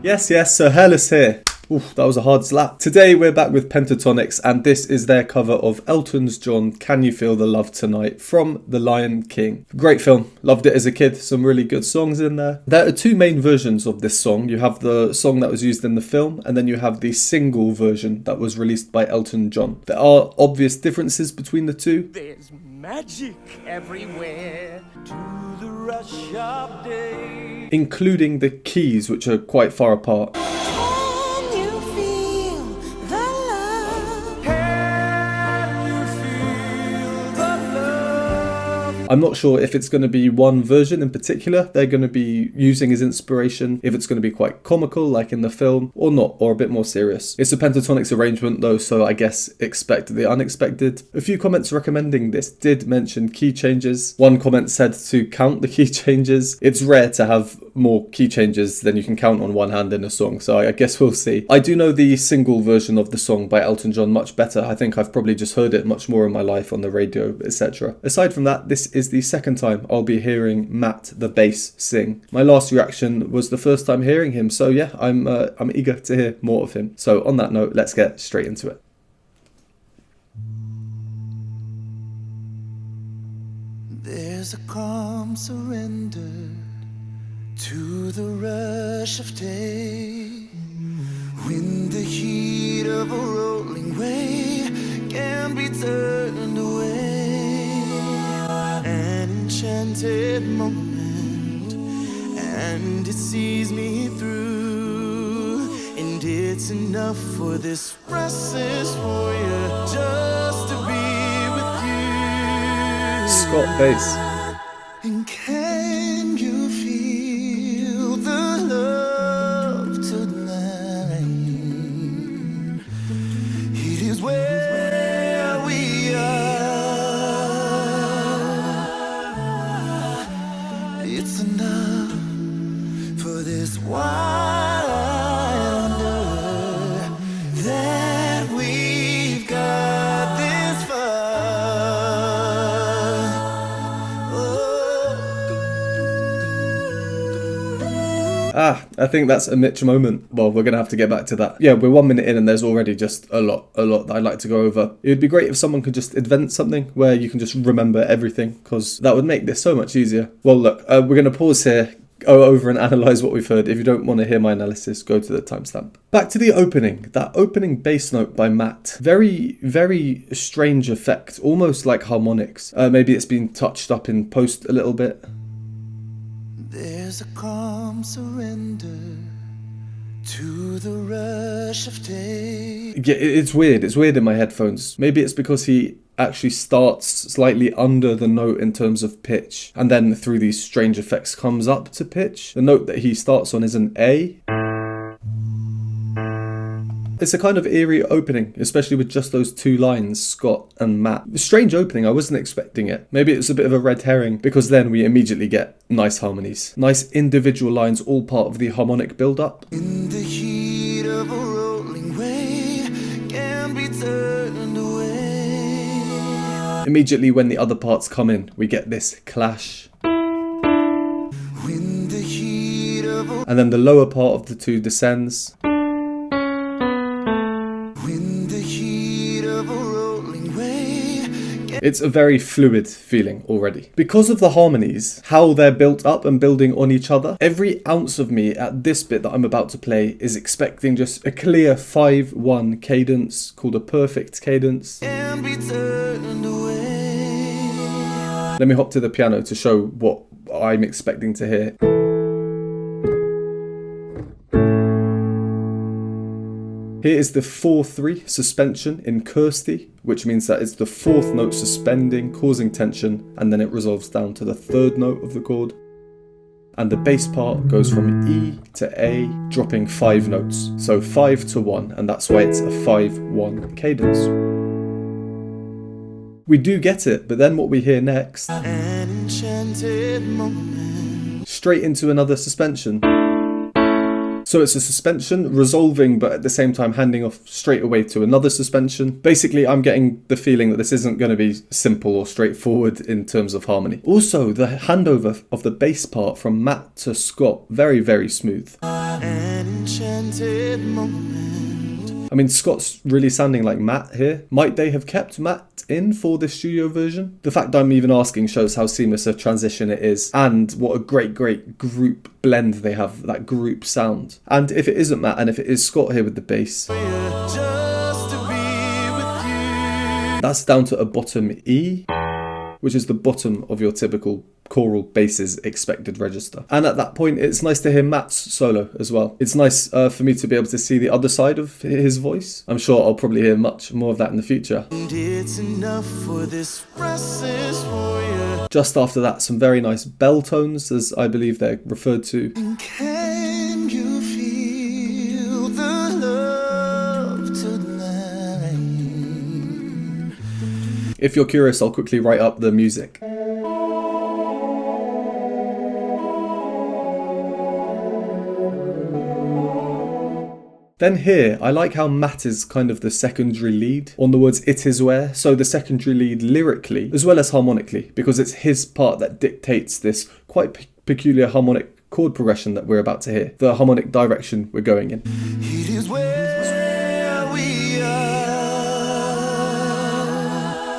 Yes, so Hairless here. Oof, that was a hard slap. Today we're back with Pentatonix and this is their cover of Elton's John, Can You Feel the Love Tonight from The Lion King. Great film, loved it as a kid, some really good songs in there. There are two main versions of this song. You have the song that was used in the film and then you have the single version that was released by Elton John. There are obvious differences between the two. There's magic everywhere to the rush of day, including the keys, which are quite far apart. I'm not sure if it's going to be one version in particular they're going to be using as inspiration, if it's going to be quite comical like in the film or not, or a bit more serious. It's a Pentatonix arrangement though, so I guess expect the unexpected. A few comments recommending this did mention key changes. One comment said to count the key changes. It's rare to have more key changes than you can count on one hand in a song, so I guess we'll see. I do know the single version of the song by Elton John much better. I think I've probably just heard it much more in my life on the radio, etc. Aside from that, this is the second time I'll be hearing Matt the bass sing. My last reaction was the first time hearing him, so yeah, I'm eager to hear more of him. So on that note, let's get straight into it. There's a calm surrender to the rush of day, when the heat of a rolling wave can be turned away. An enchanted moment, and it sees me through, and it's enough for this restless warrior just to be with you. Scott bass. And can you feel the love tonight? It is where we are. It's enough for this wild wonder that we've got this far. I think that's a Mitch moment. Well, we're going to have to get back to that. Yeah, we're 1 minute in and there's already just a lot that I'd like to go over. It would be great if someone could just invent something where you can just remember everything, because that would make this so much easier. Well, look, we're going to pause here, go over and analyse what we've heard. If you don't want to hear my analysis, go to the timestamp. Back to the opening. That opening bass note by Matt. Very, very strange effect, almost like harmonics. Maybe it's been touched up in post a little bit. There's a calm surrender to the rush of day. Yeah, it's weird. It's weird in my headphones. Maybe it's because he actually starts slightly under the note in terms of pitch, and then through these strange effects comes up to pitch. The note that he starts on is an A. It's a kind of eerie opening, especially with just those two lines, Scott and Matt. Strange opening, I wasn't expecting it. Maybe it's a bit of a red herring, because then we immediately get nice harmonies. Nice individual lines, all part of the harmonic build-up. In the heat of a rolling wave can be turned away. Immediately when the other parts come in, we get this clash. When the heat of a And then the lower part of the two descends. It's a very fluid feeling already. Because of the harmonies, how they're built up and building on each other, every ounce of me at this bit that I'm about to play is expecting just a clear 5-1 cadence called a perfect cadence. Let me hop to the piano to show what I'm expecting to hear. Here is the 4-3 suspension in Kirsty, which means that it's the fourth note suspending, causing tension, and then it resolves down to the third note of the chord. And the bass part goes from E to A, dropping 5 notes. So 5 to 1, and that's why it's a 5-1 cadence. We do get it, but then what we hear next, an enchanted moment, straight into another suspension. So it's a suspension resolving, but at the same time handing off straight away to another suspension. Basically, I'm getting the feeling that this isn't going to be simple or straightforward in terms of harmony. Also, the handover of the bass part from Matt to Scott, very, very smooth. An enchanted moment. I mean, Scott's really sounding like Matt here. Might they have kept Matt in for this studio version? The fact I'm even asking shows how seamless a transition it is, and what a great group blend they have, that group sound. And if it isn't Matt, and if it is Scott here with the bass, Just to be with you. that's down to a bottom E, which is the bottom of your typical choral bass's expected register. And at that point, it's nice to hear Matt's solo as well. It's nice for me to be able to see the other side of his voice. I'm sure I'll probably hear much more of that in the future. And it's enough for this restless warrior. Just after that, some very nice bell tones, as I believe they're referred to. And can you feel the love tonight? If you're curious, I'll quickly write up the music. Then here, I like how Matt is kind of the secondary lead on the words "it is where," so the secondary lead lyrically as well as harmonically, because it's his part that dictates this quite peculiar harmonic chord progression that we're about to hear, the harmonic direction we're going in. It is where we are.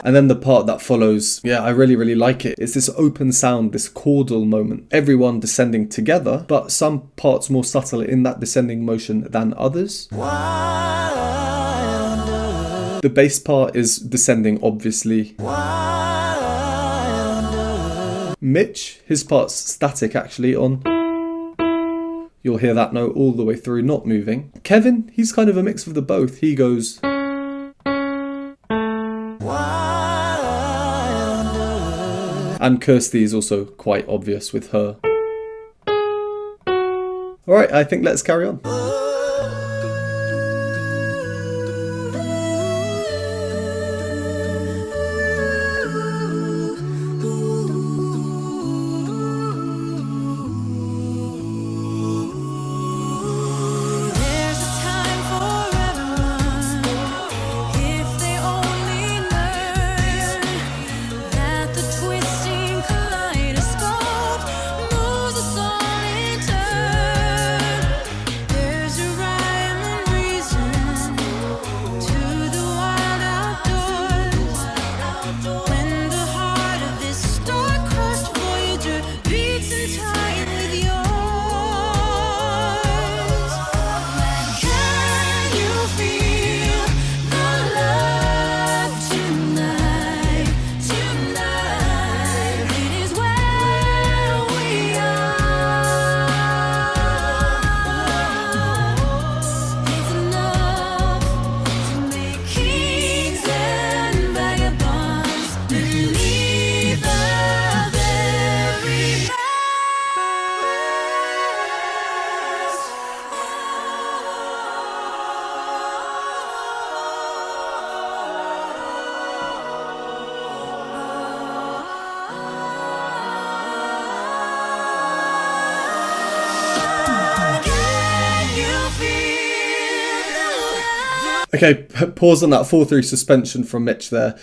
And then the part that follows, yeah, I really, really like it. It's this open sound, this chordal moment. Everyone descending together, but some parts more subtle in that descending motion than others. The bass part is descending, obviously. Mitch, his part's static actually on. You'll hear that note all the way through, not moving. Kevin, he's kind of a mix of the both. He goes... And Kirsty is also quite obvious with her. Alright, I think let's carry on. Okay, pause on that 4/3 suspension from Mitch there.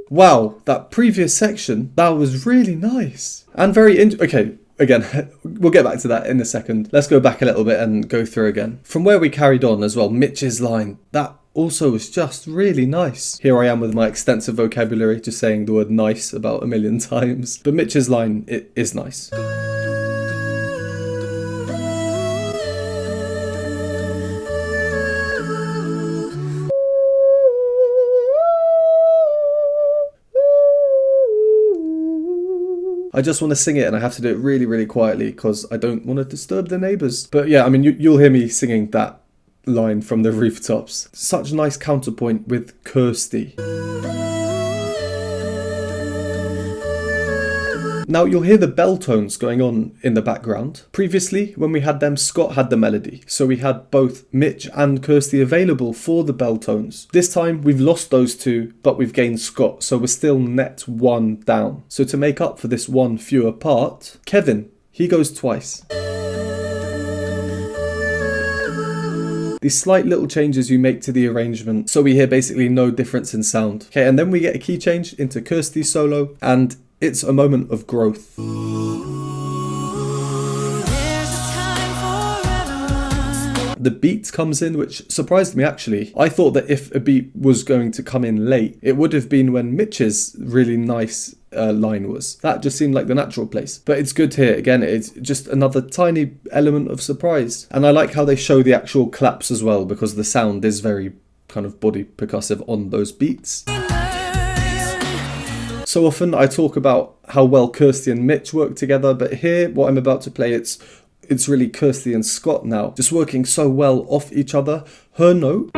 Wow, that previous section, that was really nice. And very okay, again, we'll get back to that in a second. Let's go back a little bit and go through again. From where we carried on as well, Mitch's line, that also was just really nice. Here I am with my extensive vocabulary, just saying the word nice about 1,000,000 times. But Mitch's line, it is nice. I just want to sing it and I have to do it really, really quietly because I don't want to disturb the neighbours. But yeah, I mean, you'll hear me singing that line from the rooftops. Such a nice counterpoint with Kirsty. Now you'll hear the bell tones going on in the background. Previously, when we had them, Scott had the melody. So we had both Mitch and Kirsty available for the bell tones. This time we've lost those two, but we've gained Scott. So we're still net one down. So to make up for this one fewer part, Kevin, he goes twice. These slight little changes you make to the arrangement, so we hear basically no difference in sound. Okay, and then we get a key change into Kirsty's solo, and it's a moment of growth. The beat comes in, which surprised me actually. I thought that if a beat was going to come in late, it would have been when Mitch's really nice line was. That just seemed like the natural place. But it's good here. Again, it's just another tiny element of surprise. And I like how they show the actual claps as well, because the sound is very kind of body percussive on those beats. So often I talk about how well Kirsty and Mitch work together, but here, what I'm about to play, it's really Kirsty and Scott now, just working so well off each other. Her note,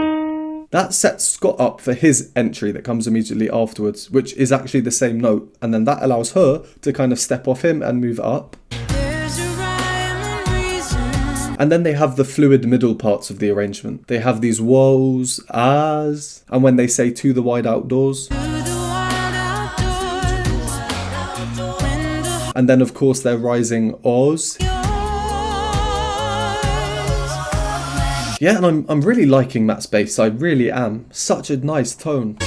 that sets Scott up for his entry that comes immediately afterwards, which is actually the same note, and then that allows her to kind of step off him and move up. And then they have the fluid middle parts of the arrangement. They have these woes, ahs, and when they say to the wide outdoors. And then of course their rising ahs. Yeah, and I'm really liking Matt's bass, I really am. Such a nice tone.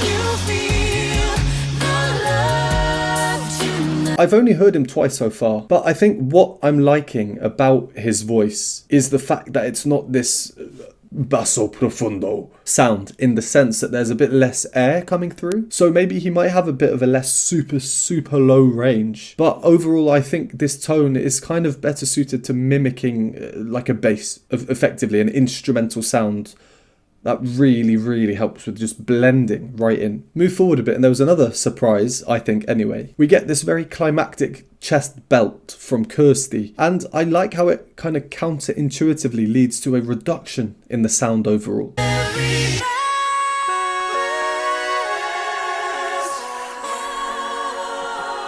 I've only heard him twice so far, but I think what I'm liking about his voice is the fact that it's not this basso profundo sound, in the sense that there's a bit less air coming through. So maybe he might have a bit of a less super low range. But overall, I think this tone is kind of better suited to mimicking like a bass, effectively an instrumental sound. That really helps with just blending right in. Move forward a bit, and there was another surprise, I think anyway. We get this very climactic chest belt from Kirsty, and I like how it kind of counterintuitively leads to a reduction in the sound overall.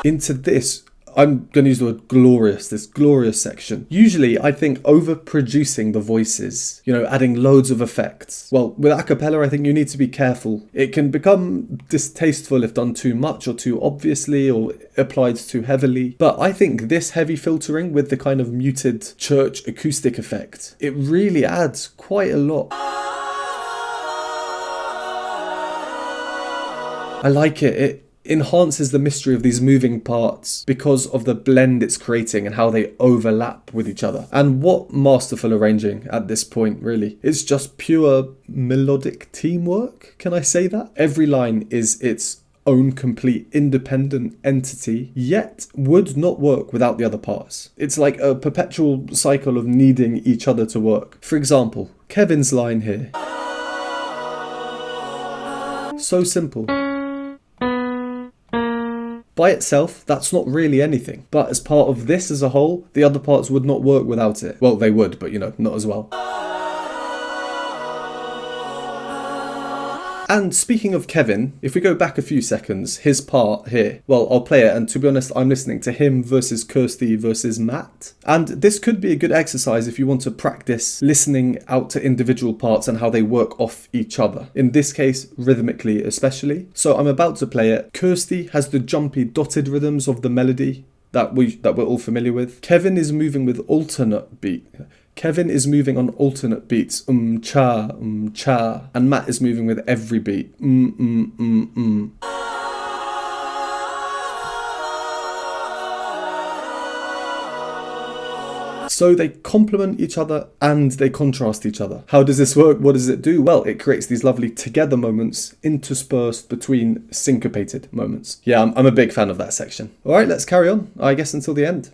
Into this, I'm going to use the word glorious, this glorious section. Usually I think overproducing the voices, adding loads of effects. Well, with a cappella, I think you need to be careful. It can become distasteful if done too much or too obviously or applied too heavily. But I think this heavy filtering with the kind of muted church acoustic effect, it really adds quite a lot. I like it. It enhances the mystery of these moving parts because of the blend it's creating and how they overlap with each other. And what masterful arranging at this point, really. It's just pure melodic teamwork, can I say that? Every line is its own complete independent entity, yet would not work without the other parts. It's like a perpetual cycle of needing each other to work. For example, Kevin's line here. So simple. By itself, that's not really anything. But as part of this as a whole, the other parts would not work without it. Well, they would, but not as well. And speaking of Kevin, if we go back a few seconds, his part here, well, I'll play it, and to be honest, I'm listening to him versus Kirsty versus Matt. And this could be a good exercise if you want to practice listening out to individual parts and how they work off each other. In this case, rhythmically especially. So I'm about to play it. Kirsty has the jumpy dotted rhythms of the melody that we're all familiar with. Kevin is moving with alternate beat. Kevin is moving on alternate beats, cha, and Matt is moving with every beat, So they complement each other and they contrast each other. How does this work? What does it do? Well, it creates these lovely together moments interspersed between syncopated moments. Yeah, I'm a big fan of that section. All right, let's carry on, I guess, until the end.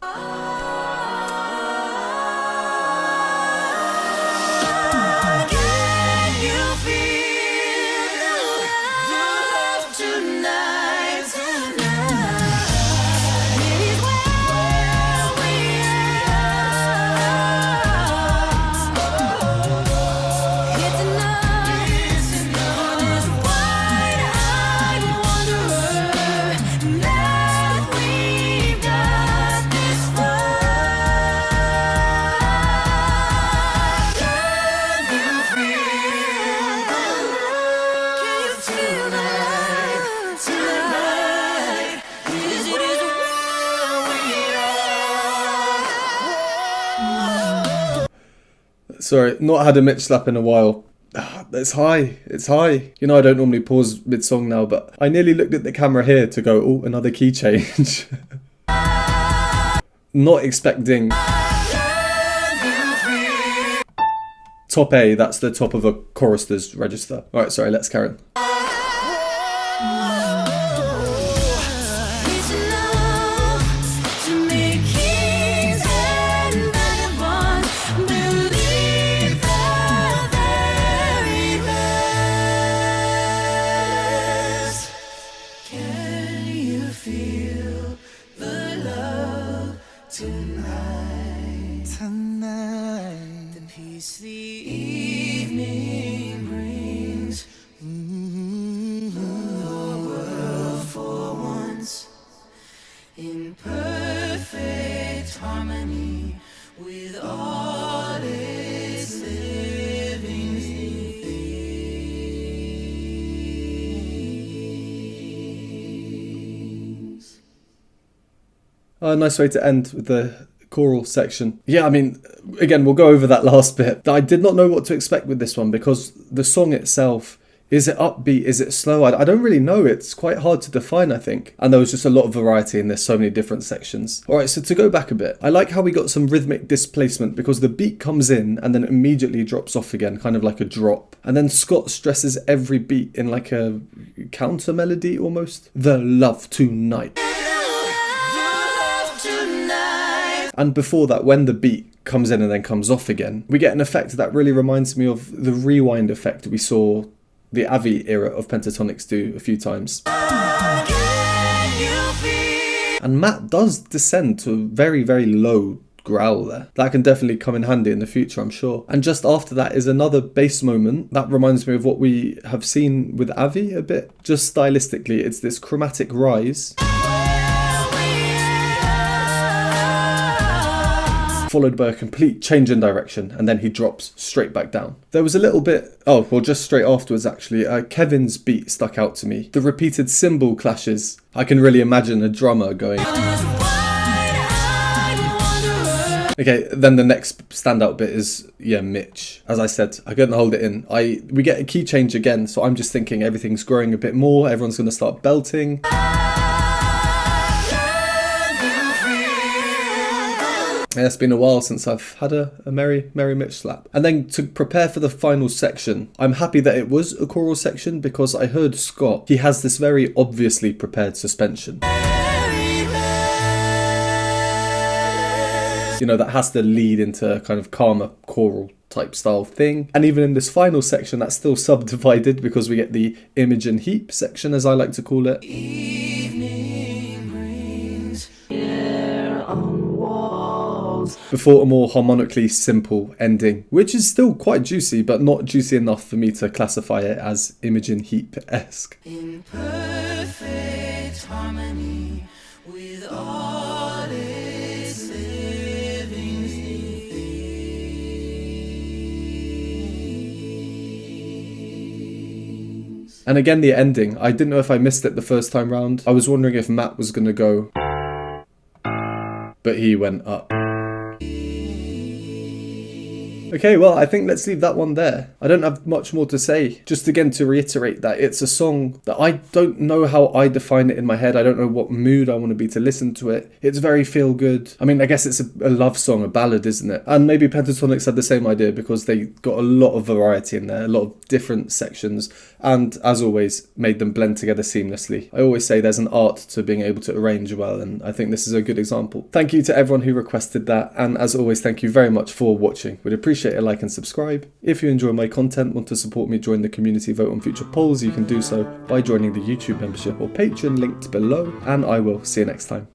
Sorry, not had a Mitch slap in a while. It's high. It's high. You know, I don't normally pause mid-song now, but I nearly looked at the camera here to go, oh, another key change. Not expecting... Top A, that's the top of a chorister's register. Alright, sorry, let's carry on. A nice way to end with the choral section. Yeah, I mean, again, we'll go over that last bit. I did not know what to expect with this one because the song itself, is it upbeat? Is it slow? I don't really know. It's quite hard to define, I think. And there was just a lot of variety and there's so many different sections. All right, so to go back a bit, I like how we got some rhythmic displacement because the beat comes in and then immediately drops off again, kind of like a drop. And then Scott stresses every beat in like a counter melody almost. The love tonight. And before that, when the beat comes in and then comes off again, we get an effect that really reminds me of the rewind effect we saw the Avi era of Pentatonix do a few times. And Matt does descend to a very, very low growl there. That can definitely come in handy in the future, I'm sure. And just after that is another bass moment that reminds me of what we have seen with Avi a bit. Just stylistically, it's this chromatic rise, followed by a complete change in direction, and then he drops straight back down. There was a little bit, just straight afterwards actually, Kevin's beat stuck out to me. The repeated cymbal clashes, I can really imagine a drummer going... Okay, then the next standout bit is, Mitch. As I said, I couldn't hold it in. We get a key change again, so I'm just thinking everything's growing a bit more, everyone's going to start belting. Yeah, it's been a while since I've had a merry Mitch slap. And then to prepare for the final section, I'm happy that it was a choral section because I heard Scott, he has this very obviously prepared suspension. You know, that has to lead into kind of calmer choral type style thing. And even in this final section, that's still subdivided because we get the image and heap section, as I like to call it. Evening brings air on walls. Before a more harmonically simple ending, which is still quite juicy, but not juicy enough for me to classify it as Imogen Heap-esque. In perfect harmony with all its living things. And again, the ending, I didn't know if I missed it the first time round. I was wondering if Matt was going to go, but he went up. Okay, well, I think let's leave that one there. I don't have much more to say. Just again to reiterate that it's a song that I don't know how I define it in my head. I don't know what mood I want to be to listen to it. It's very feel good. I mean, I guess it's a love song, a ballad, isn't it? And maybe Pentatonix had the same idea because they got a lot of variety in there, a lot of different sections, and as always, made them blend together seamlessly. I always say there's an art to being able to arrange well, and I think this is a good example. Thank you to everyone who requested that, and as always, thank you very much for watching. We'd appreciate a like and subscribe. If you enjoy my content, want to support me, join the community, vote on future polls, you can do so by joining the YouTube membership or Patreon linked below, and I will see you next time.